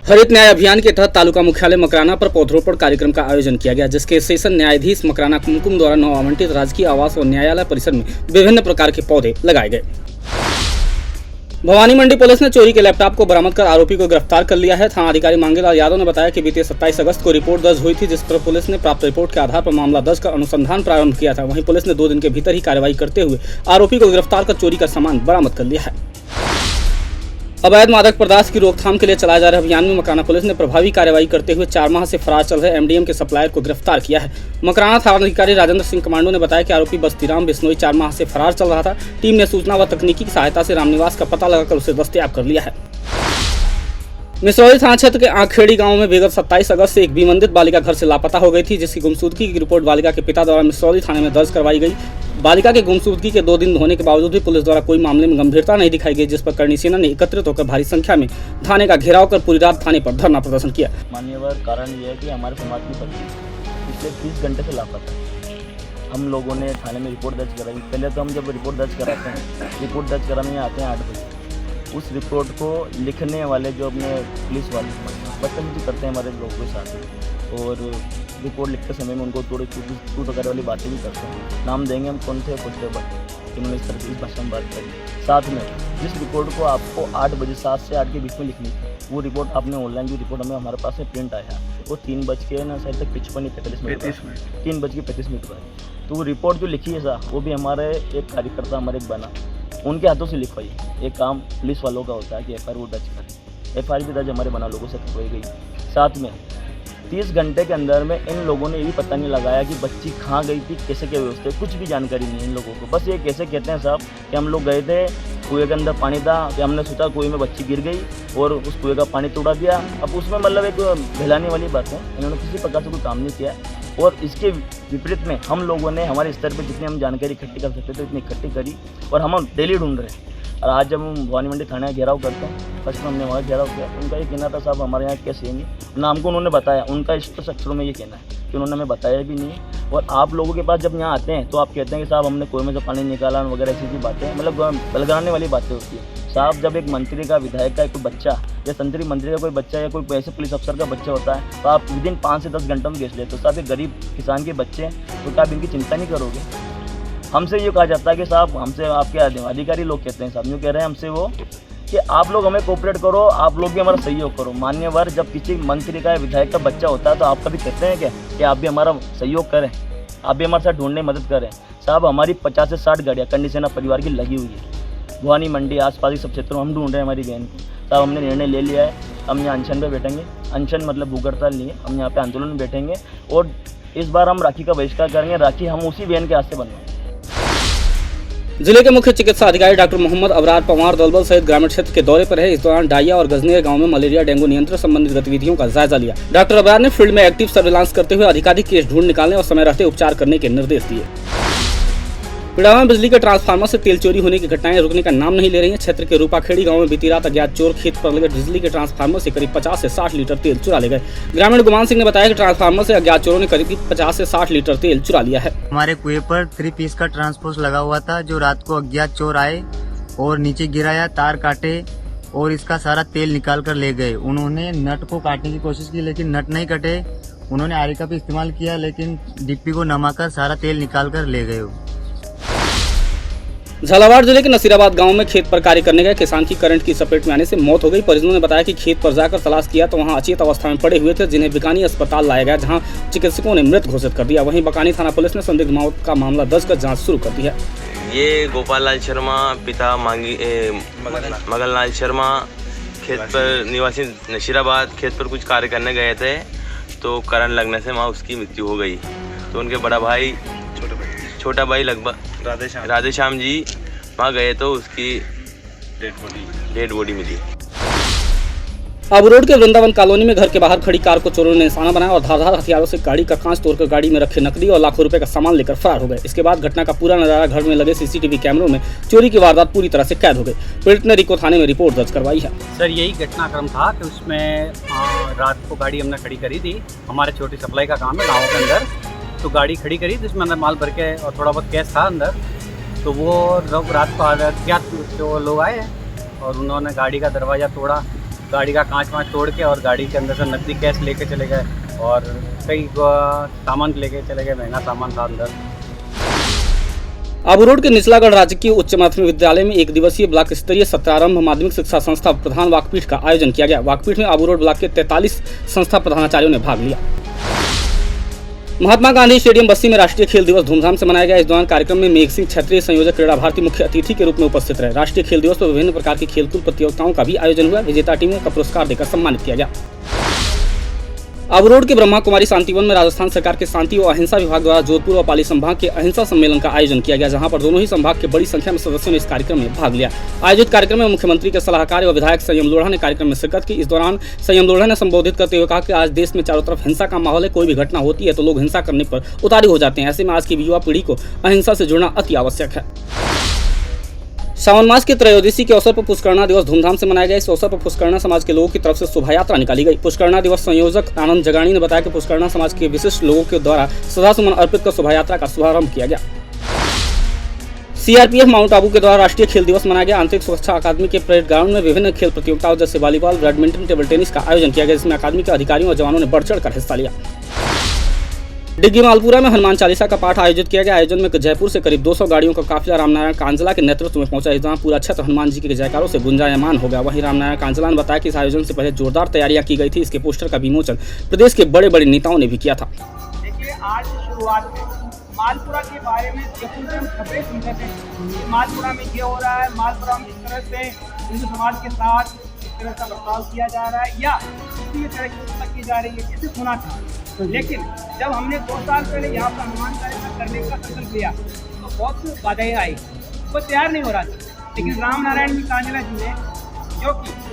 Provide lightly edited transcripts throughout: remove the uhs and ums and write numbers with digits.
हरित न्याय अभियान के तहत तालुका मुख्यालय मकराना पर पौधरोपण कार्यक्रम का आयोजन किया गया, जिसके सेशन न्यायाधीश मकराना कुमकुम द्वारा नव आवंटित राजकीय आवास और न्यायालय परिसर में विभिन्न प्रकार के पौधे लगाए गए। भवानी मंडी पुलिस ने चोरी के लैपटॉप को बरामद कर आरोपी को गिरफ्तार कर लिया है। थाना अधिकारी मांगेलाल यादव ने बताया कि बीते 27 अगस्त को रिपोर्ट दर्ज हुई थी, जिस पर पुलिस ने प्राप्त रिपोर्ट के आधार पर मामला दर्ज कर अनुसंधान प्रारंभ किया था। वहीं पुलिस ने 2 दिन के भीतर ही कार्रवाई करते हुए आरोपी को गिरफ्तार कर चोरी का सामान बरामद कर लिया है। अवैध मादक पदार्थ की रोकथाम के लिए चलाए जा रहे अभियान में मकराना पुलिस ने प्रभावी कार्रवाई करते हुए 4 माह से फरार चल रहे एमडीएम के सप्लायर को गिरफ्तार किया है। मकराना थाना अधिकारी राजेंद्र सिंह कमांडो ने बताया कि आरोपी बस्तीराम बिश्नोई 4 माह से फरार चल रहा था। टीम ने सूचना व तकनीकी की सहायता से रामनिवास का पता लगाकर उसे दस्तयाब कर लिया है। मिसरौली थाना क्षेत्र के आंखेड़ी गांव में विगत 27 अगस्त से एक विमंदित बालिका घर से लापता हो गई थी, जिसकी गुमशुदगी की रिपोर्ट बालिका के पिता द्वारा मिसरौली थाने में दर्ज करवाई गई। बालिका के गुमशुदगी के 2 दिन होने के बावजूद भी पुलिस द्वारा कोई मामले में गंभीरता नहीं दिखाई गई, जिस पर करणी सेना ने एकत्रित होकर भारी संख्या में थाने का घेराव कर पूरी रात थाने पर धरना प्रदर्शन किया। मान्यवर कारण यह है कि हमारे समाज की बच्ची पिछले 30 घंटे से लापता। हम लोगों ने थाने में रिपोर्ट दर्ज कराई। पहले तो हम जब रिपोर्ट दर्ज कराते हैं, रिपोर्ट दर्ज कराने आते हैं 8 बजे। उस रिपोर्ट को लिखने वाले जो अपने पुलिस वाले बदतमीजी करते हैं हमारे लोगों के साथ, और रिपोर्ट लिखते समय में उनको थोड़ी टूट वगैरह वाली बातें भी करते हैं। नाम देंगे हम कौन थे पुष्टे जिन्होंने इस तरह की भाषा में बात करी। साथ में जिस रिपोर्ट को आपको 8 बजे 7 से 8 के बीच में लिखनी थी, वो रिपोर्ट आपने ऑनलाइन जो रिपोर्ट हमारे पास में प्रिंट आया, वो 3 बज के ना शायद तक 55-45 मिनट 3:35 पर। तो वो रिपोर्ट जो लिखी है साहब, वो भी हमारे एक कार्यकर्ता हमारे एक बना उनके हाथों से लिखवाई। एक काम पुलिस वालों का होता है कि एफआईआर वो दर्ज करें। एफआईआर भी दर्ज हमारे बना लोगों से करवाई गई। साथ में 30 घंटे के अंदर में इन लोगों ने ये भी पता नहीं लगाया कि बच्ची कहाँ गई थी, कैसे क्या व्यवस्था, कुछ भी जानकारी नहीं है इन लोगों को। बस ये कैसे कहते हैं साहब कि हम लोग गए थे, कुएं के अंदर पानी था, कि हमने सोचा कुएं में बच्ची गिर गई और उस कुएं का पानी तोड़ा दिया। अब उसमें मतलब एक बहलाने वाली बात है, इन्होंने किसी प्रकार से कोई काम नहीं किया। और इसके विपरीत में हम लोगों ने हमारे स्तर पर जितनी हम जानकारी इकट्ठी कर सकते थे उतनी इकट्ठी करी, और हम डेली ढूंढ रहे हैं। और आज जब हम भवानी मंडी थाने घेराव करते हैं, फर्स्ट में हमने वहाँ घेराव किया, उनका ये कहना था साहब हमारे यहाँ कैसे नहीं ना, हमको उन्होंने बताया। उनका स्पष्ट अक्षरों में ये कहना है कि उन्होंने हमें बताया भी नहीं। और आप लोगों के पास जब यहाँ आते हैं तो आप कहते हैं कि साहब हमने कुएं में से पानी निकाला वगैरह, ऐसी बातें मतलब बलगाने वाली बातें होती है। साहब जब एक मंत्री का, विधायक का कोई बच्चा या संतरी मंत्री का कोई बच्चा या कोई ऐसे पुलिस अफसर का बच्चा होता है, तो आप विदिन 5 से 10 घंटों में घेर लेते हो। साहब एक गरीब किसान के बच्चे हैं, तो क्या आप इनकी चिंता नहीं करोगे? हमसे ये कहा जाता है कि साहब हमसे आपके अधिकारी लोग कहते हैं, साहब यूँ कह रहे हैं हमसे वो कि आप लोग हमें कोऑपरेट करो, आप लोग भी हमारा सहयोग करो। मान्यवर जब किसी मंत्री का या विधायक का बच्चा होता है तो आप कभी कहते हैं क्या कि आप भी हमारा सहयोग करें, आप भी हमारे साथ ढूंढने में मदद करें? साहब हमारी 50 से 60 गाड़ियाँ करणी सेना परिवार की लगी हुई है भवानी मंडी आसपास के सब क्षेत्रों में। हम ढूंढ रहे हैं हमारी बहन को। साहब हमने निर्णय ले लिया है, हम यहाँ अनशन पे बैठेंगे। अनशन मतलब भूख हड़ताल नहीं है, हम यहाँ पे आंदोलन में बैठेंगे। और इस बार हम राखी का बहिष्कार करेंगे। राखी हम उसी बहन के हाथ से बनवाएंगे। जिले के मुख्य चिकित्सा अधिकारी डॉक्टर मोहम्मद अबरार पवार दलबल सहित ग्रामीण क्षेत्र के दौरे पर है। इस दौरान डाइया और गजनेर गांव में मलेरिया डेंगू नियंत्रण संबंधित गतिविधियों का जायजा लिया। डॉक्टर अबरार ने फील्ड में एक्टिव सर्विलांस करते हुए अधिकाधिक केस ढूंढ निकालने और समय रहते उपचार करने के निर्देश दिए। पिड़ावा में बिजली के ट्रांसफार्मर से तेल चोरी होने की घटनाएं रुकने का नाम नहीं ले रही हैं। क्षेत्र के रूपाखेड़ी गांव में बीती रात अज्ञात चोर खेत पर लगे बिजली के ट्रांसफार्मर से करीब 50 से 60 लीटर तेल चुरा ले गए। ग्रामीण गुमान सिंह ने बताया कि ट्रांसफार्मर से अज्ञात चोरों ने करीब 50 से 60 लीटर तेल चुरा लिया है। हमारे कुएं पर 3 पीस का ट्रांसपोर्ट लगा हुआ था, जो रात को अज्ञात चोर आए और नीचे गिराया, तार काटे और इसका सारा तेल निकाल कर ले गए। उन्होंने नट को काटने की कोशिश की लेकिन नट नहीं कटे। उन्होंने आरी का भी इस्तेमाल किया लेकिन डिप्पी को नमाकर सारा तेल निकाल कर ले गए। झालावाड़ जिले के नसीराबाद गांव में खेत पर कार्य करने गए किसान की करंट की चपेट में आने से मौत हो गई। परिजनों ने बताया कि खेत पर जाकर तलाश किया तो वहां अचेत अवस्था में पड़े हुए थे, जिन्हें बिकानी अस्पताल लाया गया, जहां चिकित्सकों ने मृत घोषित कर दिया। वहीं बकानी थाना पुलिस ने संदिग्ध मौत का मामला दर्ज कर जांच शुरू कर दी है। ये गोपाल लाल शर्मा पिता मगल लाल शर्मा खेत पर निवासी नसीराबाद खेत पर कुछ कार्य करने गए थे, तो करंट लगने से वहाँ उसकी मृत्यु हो गई। तो उनके बड़ा भाई छोटा भाई लगभग राधेश्याम जी वहाँ गए तो उसकी डेड बॉडी मिली। आबू रोड के वृंदावन कॉलोनी में घर के बाहर खड़ी कार को चोरों ने निशाना बनाया और धारदार हथियारों से गाड़ी का कांच तोड़कर गाड़ी में रखे नकदी और लाखों रुपए का सामान लेकर फरार हो गए। इसके बाद घटना का पूरा नजारा घर में लगे सीसीटीवी कैमरों में चोरी की वारदात पूरी तरह से कैद हो गई। पीड़ित ने रिको थाने में रिपोर्ट दर्ज करवाई है। सर यही घटनाक्रम था कि उसमें रात को गाड़ी हमने खड़ी करी थी। हमारे छोटी सप्लाई का काम है गाँव के अंदर, तो गाड़ी खड़ी करी जिसमें अंदर माल भर के और थोड़ा बहुत कैश था अंदर। तो वो लोग रात को अज्ञात जो लोग आए और उन्होंने गाड़ी का दरवाज़ा तोड़ा गाड़ी का कांच वाँच तोड़ के और गाड़ी के अंदर से नकदी कैश लेके चले गए और कई सामान लेके चले गए, महंगा सामान था अंदर। आबू रोड के निचलागढ़ राजकीय उच्च माध्यमिक विद्यालय में एक दिवसीय ब्लॉक स्तरीय सत्रारंभ माध्यमिक शिक्षा संस्था प्रधान वाकपीठ का आयोजन किया गया। वाकपीठ में आबू रोड ब्लॉक के 43 संस्था प्रधानाचार्यों ने भाग लिया। महात्मा गांधी स्टेडियम बस्ती में राष्ट्रीय खेल दिवस धूमधाम से मनाया गया। इस दौरान कार्यक्रम में मेघ सिंह क्षेत्रीय संयोजक क्रीड़ा भारती मुख्य अतिथि के रूप में उपस्थित रहे। राष्ट्रीय खेल दिवस पर विभिन्न प्रकार की खेलकूद प्रतियोगिताओं का भी आयोजन हुआ। विजेता टीमों का पुरस्कार देकर सम्मानित किया गया। आबू रोड के ब्रह्मा कुमारी शांतिवन में राजस्थान सरकार के शांति और अहिंसा विभाग द्वारा जोधपुर और पाली संभाग के अहिंसा सम्मेलन का आयोजन किया गया, जहां पर दोनों ही संभाग के बड़ी संख्या में सदस्यों ने इस कार्यक्रम में भाग लिया। आयोजित कार्यक्रम में मुख्यमंत्री के सलाहकार और विधायक संयम लोढ़ा ने कार्यक्रम में शिरकत की। इस दौरान संयम लोढ़ा ने संबोधित करते हुए कहा कि आज देश में चारों तरफ हिंसा का माहौल है। कोई भी घटना होती है तो लोग हिंसा करने पर उतारू हो जाते हैं। ऐसे में आज की युवा पीढ़ी को अहिंसा से जुड़ना अति आवश्यक है। सावन मास के त्रयोदशी के अवसर पर पुष्करणा दिवस धूमधाम से मनाया गया। इस अवसर पर पुष्करणा समाज के लोगों की तरफ से शोभा यात्रा निकाली गई। पुष्करणा दिवस संयोजक आनंद जगानी ने बताया कि पुष्करणा समाज के विशिष्ट लोगों के द्वारा श्रद्धासुमन अर्पित कर शोभा यात्रा का शुभारंभ किया गया। सीआरपीएफ माउंट आबू के द्वारा राष्ट्रीय खेल दिवस मनाया गया। आंतरिक सुरक्षा अकादमी के परेड ग्राउंड में विभिन्न खेल प्रतियोगिताओं जैसे वॉलीबॉल, बैडमिंटन, टेबल टेनिस का आयोजन किया गया, जिसमें अकादमी के अधिकारियों और जवानों ने बढ़ चढ़ कर हिस्सा लिया। डिग्गी मालपुरा में हनुमान चालीसा का पाठ आयोजित किया गया। आयोजन में जयपुर से करीब 200 गाड़ियों का काफिला रामनारायण कांजला के नेतृत्व में पहुंचा। इस दौरान पूरा क्षेत्र हनुमान जी के जयकारों से गुंजायमान हो गया। वहीं रामनारायण कांजला ने बताया कि इस आयोजन से पहले जोरदार तैयारियां की गई थी। इसके पोस्टर का विमोचन प्रदेश के बड़े बड़े नेताओं ने भी किया था। देखिए, आज शुरुआत में मालपुरा के बारे में जब हम खबरें सुनते थे, मालपुरा में ये हो रहा है, मालपुरा में इस तरह से हिंदू समाज के साथ इस तरह का बर्ताव किया जा रहा है या किसी तरह की व्यवस्था की जा रही है, इसे सुना था। लेकिन जब हमने 2 साल पहले यहाँ पर हनुमान चालीसा करने का संकल्प लिया तो बहुत बाधाएं आई, वो तैयार नहीं हो रहा था। लेकिन रामनारायण जी कांजला जी ने, जो कि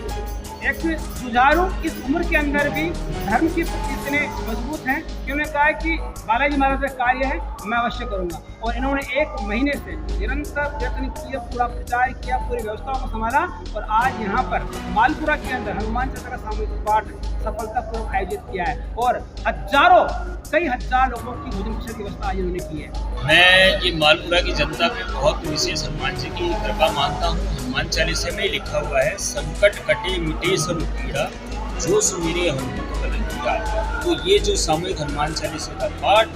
एक जुझारू इस उम्र के अंदर भी धर्म के प्रति इतने मजबूत हैं कि उन्होंने कहा कि बालाजी महाराज का कार्य है, मैं अवश्य करूंगा। और इन्होंने 1 महीने से निरंतर प्रयत्न किया, पूरा प्रचार किया, पूरी व्यवस्था को संभाला और आज यहाँ पर मालपुरा के अंदर हनुमान चालीसा का सामूहिक पाठ सफलतापूर्वक आयोजित किया है और कई हजार लोगों की भोजन की व्यवस्था आज उन्होंने की है। मैं ये मालपुरा की जनता पे बहुत विशेष हनुमान जी की कृपा मानता हूँ। हनुमान चालीसा में लिखा हुआ है, संकट कटे मिटे सब पीड़ा, जो सुमिरे हनुमत बल बीरा। तो ये जो सामूहिक हनुमान चालीसा का पाठ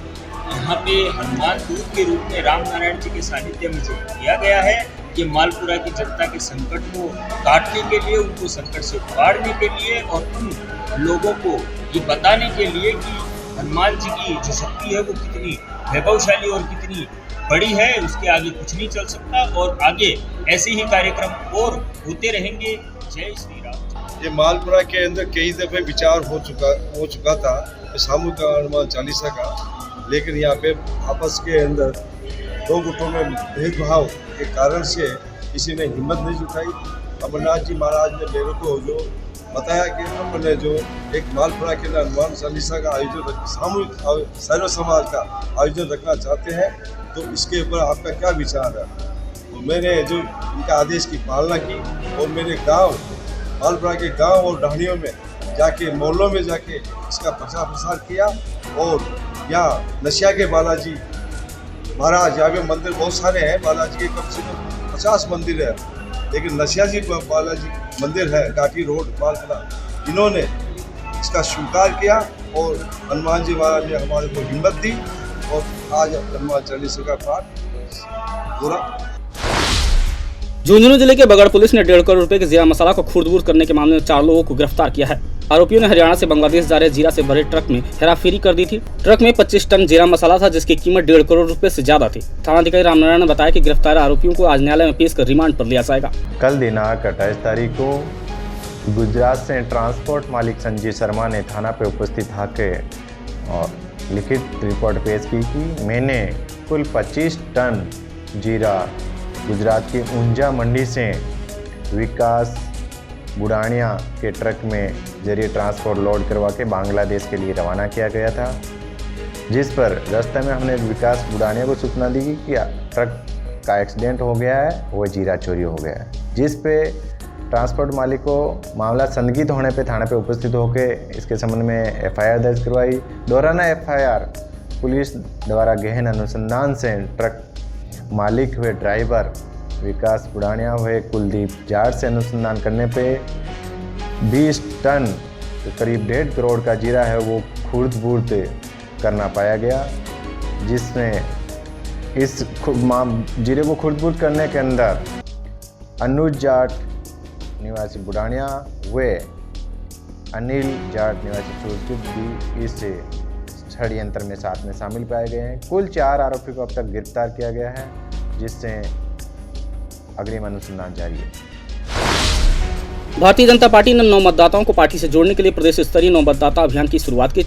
यहाँ पे हनुमान दूत के रूप में रामनारायण जी के सानिध्य में जो किया गया है, ये मालपुरा की जनता के संकट को काटने के लिए, उनको संकट से उबारने के लिए और उन लोगों को ये बताने के लिए कि हनुमान जी की जो शक्ति है वो कितनी वैभवशाली और कितनी बड़ी है, उसके आगे कुछ नहीं चल सकता और आगे ऐसे ही कार्यक्रम और होते रहेंगे। जय श्री राम। ये मालपुरा के अंदर कई दफ़े विचार हो चुका था सामूहिक हनुमान चालीसा का, लेकिन यहाँ पे आपस के अंदर 2 गुटों में भेदभाव के कारण से किसी ने हिम्मत नहीं जुटाई। अमरनाथ जी महाराज ने मेरे को जो बताया कि अपने जो एक मालपुरा के अंदर हनुमान चालीसा का आयोजन सामूहिक सर्व समाज का आयोजन रखना चाहते हैं, तो इसके ऊपर आपका क्या विचार है। तो मैंने जो इनका आदेश की पालना की और मेरे गांव मालपुरा के गांव और ढाणियों में जाके, मोहल्लों में जाके इसका प्रचार प्रसार किया। और यहाँ नशिया के बालाजी महाराज, यहाँ पे मंदिर बहुत सारे हैं, बालाजी के कम से कम 50 मंदिर है, लेकिन नशिया जी बालाजी मंदिर है घाटी रोड मालपुरा, इन्होंने इसका स्वीकार किया और हनुमान जी महाराज ने हमारे को हिम्मत दी और आज हनुमान चालीसा का पाठ पूरा। झुंझुनू जिले के बगड़ पुलिस ने 1.5 करोड़ रुपए के जीरा मसाला को खुर्द-बुर्द करने के मामले में 4 लोगों को गिरफ्तार किया है। आरोपियों ने हरियाणा से बांग्लादेश जा रहे जीरा से भरे ट्रक में हेराफेरी कर दी थी। ट्रक में 25 टन जीरा मसाला था, जिसकी कीमत 1.5 करोड़ रुपए से ज्यादा थी। थानाधिकारी रामनारायण ने बताया कि गिरफ्तार आरोपियों को आज न्यायालय में पेश कर रिमांड पर लिया जाएगा। कल दिनांक 28 तारीख को गुजरात से ट्रांसपोर्ट मालिक संजय शर्मा ने थाना पे उपस्थित होकर और लिखित रिपोर्ट पेश की कि मैंने कुल 25 टन जीरा गुजरात की ऊंजा मंडी से विकास बुढ़ानिया के ट्रक में जरिए ट्रांसपोर्ट लोड करवा के बांग्लादेश के लिए रवाना किया गया था, जिस पर रास्ते में हमने विकास बुढ़ानिया को सूचना दी कि ट्रक का एक्सीडेंट हो गया है, वो जीरा चोरी हो गया है, जिस पे ट्रांसपोर्ट मालिक को मामला संदिग्ध होने पे थाने पे उपस्थित होकर इसके संबंध में एफआईआर दर्ज करवाई। दौरान एफआईआर पुलिस द्वारा गहन अनुसंधान से ट्रक मालिक हुए ड्राइवर विकास बुढ़ानिया हुए कुलदीप जाट से अनुसंधान करने पे 20 टन करीब 1.5 करोड़ का जीरा है वो खुर्द-बुर्द करना पाया गया, जिसमें इस जीरे को खुर्द-बुर्द करने के अंदर अनुज जाट निवासी बुढ़ानिया व अनिल जाट निवासी चोरचुप भी इस षड्यंत्र में साथ में शामिल पाए गए हैं। कुल 4 आरोपी को अब तक गिरफ्तार किया गया है, जिससे अग्रिम अनुसंधान जारी है। भारतीय जनता पार्टी ने 9 मतदाताओं को पार्टी से जोड़ने के लिए प्रदेश स्तरीय 9 मतदाता अभियान की शुरुआत की।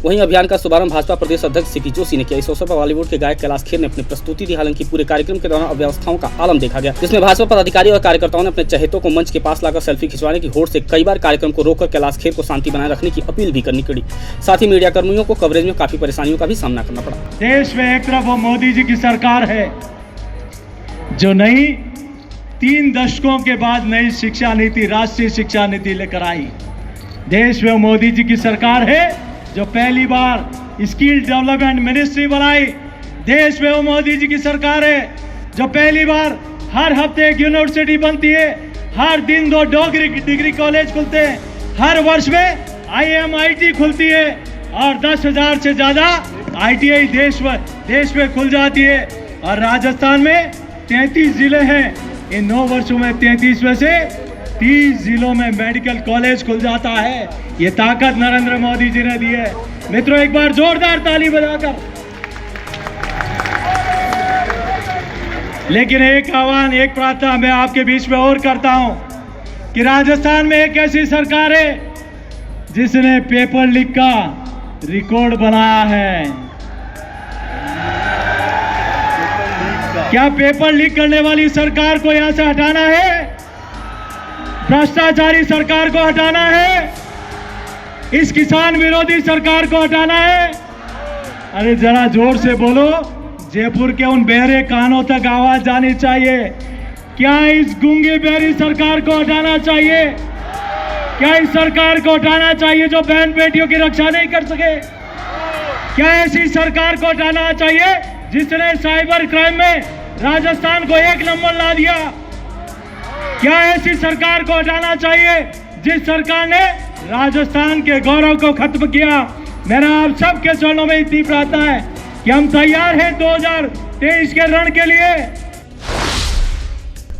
वहीं अभियान का शुभारंभ भाजपा प्रदेश अध्यक्ष सीपी जोशी ने किया। इस अवसर पर बॉलीवुड के गायक कैलाश खेर ने अपनी प्रस्तुति दी। हालांकि पूरे कार्यक्रम के दौरान अव्यवस्थाओं का आलम देखा गया, जिसमें भाजपा पदाधिकारी और कार्यकर्ताओं ने अपने चहेतों को मंच के पास लाकर सेल्फी खिंचवाने की होड़ से कई बार कार्यक्रम को रोककर कैलाश खेर को शांति बनाए रखने की अपील भी करनी पड़ी। साथ ही मीडिया कर्मियों को कवरेज में काफी परेशानियों का भी सामना करना पड़ा। देश में एक तरफ वो मोदी जी की सरकार है जो नई 3 दशकों के बाद नई शिक्षा नीति, राष्ट्रीय शिक्षा नीति लेकर आई। देश में मोदी जी की सरकार है जो पहली बार स्किल डेवलपमेंट मिनिस्ट्री बनाई। देश में वो मोदी जी की सरकार है जो पहली बार हर हफ्ते एक यूनिवर्सिटी बनती है, हर दिन 2 डिग्री कॉलेज खुलते हैं, हर वर्ष में IMIT खुलती है और 10,000 से ज़्यादा ITI देश में खुल जाती है। और राजस्थान में 33 जिले हैं, इन 9 वर्षों में 33 में से 30 जिलों में मेडिकल कॉलेज खुल जाता है। ये ताकत नरेंद्र मोदी जी ने दी है। मित्रों, एक बार जोरदार ताली बजाकर। लेकिन एक आह्वान, एक प्रार्थना मैं आपके बीच में और करता हूं कि राजस्थान में एक ऐसी सरकार है जिसने पेपर लीक का रिकॉर्ड बनाया है। क्या पेपर लीक करने वाली सरकार को यहां से हटाना है? भ्रष्टाचारी सरकार को हटाना है? इस किसान विरोधी सरकार को हटाना है? अरे जरा जोर से बोलो, जयपुर के उन बहरे कानों तक आवाज जानी चाहिए। क्या इस गूंगी बहरी सरकार को हटाना चाहिए? क्या इस सरकार को हटाना चाहिए जो बहन बेटियों की रक्षा नहीं कर सके? क्या ऐसी सरकार को हटाना चाहिए जिसने साइबर क्राइम में राजस्थान को 1 नंबर ला दिया? क्या ऐसी सरकार को हटाना चाहिए जिस सरकार ने राजस्थान के गौरव को खत्म किया? मेरा आप सबके चरणों में इतनी प्रार्थना है कि हम तैयार हैं 2023 के रण के लिए।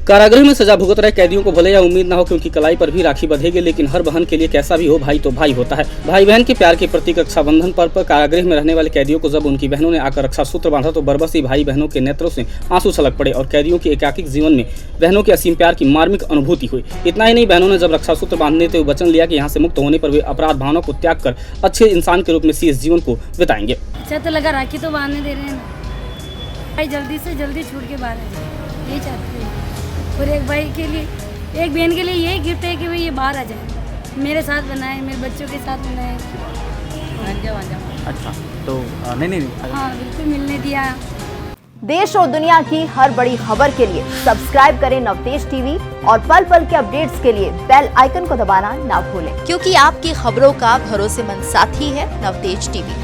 कारागृह में सजा भुगत रहे कैदियों को भले या उम्मीद ना हो कि उनकी कलाई पर भी राखी बंधेगी, लेकिन हर बहन के लिए कैसा भी हो, भाई तो भाई होता है। भाई बहन के प्यार के प्रतीक रक्षाबंधन पर्व पर कारागृह में रहने वाले कैदियों को जब उनकी बहनों ने आकर रक्षा सूत्र बांधा तो बरबसी भाई बहनों के नेत्रों से आंसू छलक पड़े और कैदियों के एकाकिक जीवन में बहनों के असीम प्यार की मार्मिक अनुभूति हुई। इतना ही नहीं, बहनों ने जब रक्षा सूत्र बांधने हुए वचन लिया कि यहाँ से मुक्त होने पर वे अपराध भावना को त्याग कर अच्छे इंसान के रूप में शेष जीवन को बिताएंगे। अच्छा तो लगा राखी तो बांधने दे रहे हैं ना, भाई जल्दी से जल्दी छूट के बाहर आ जाए, यही चाहते हैं। और एक भाई के लिए, एक बहन के लिए यही गिफ्ट है कि भाई ये बाहर आ जाए, मेरे साथ बनाए, मेरे बच्चों के साथ बनाए। अच्छा तो नहीं हाँ बिल्कुल मिलने दिया। देश और दुनिया की हर बड़ी खबर के लिए सब्सक्राइब करें नवतेज टीवी और पल पल के अपडेट्स के लिए बेल आइकन को दबाना ना भूलें, क्योंकि आपकी खबरों का भरोसेमंद साथी है नवतेज टीवी।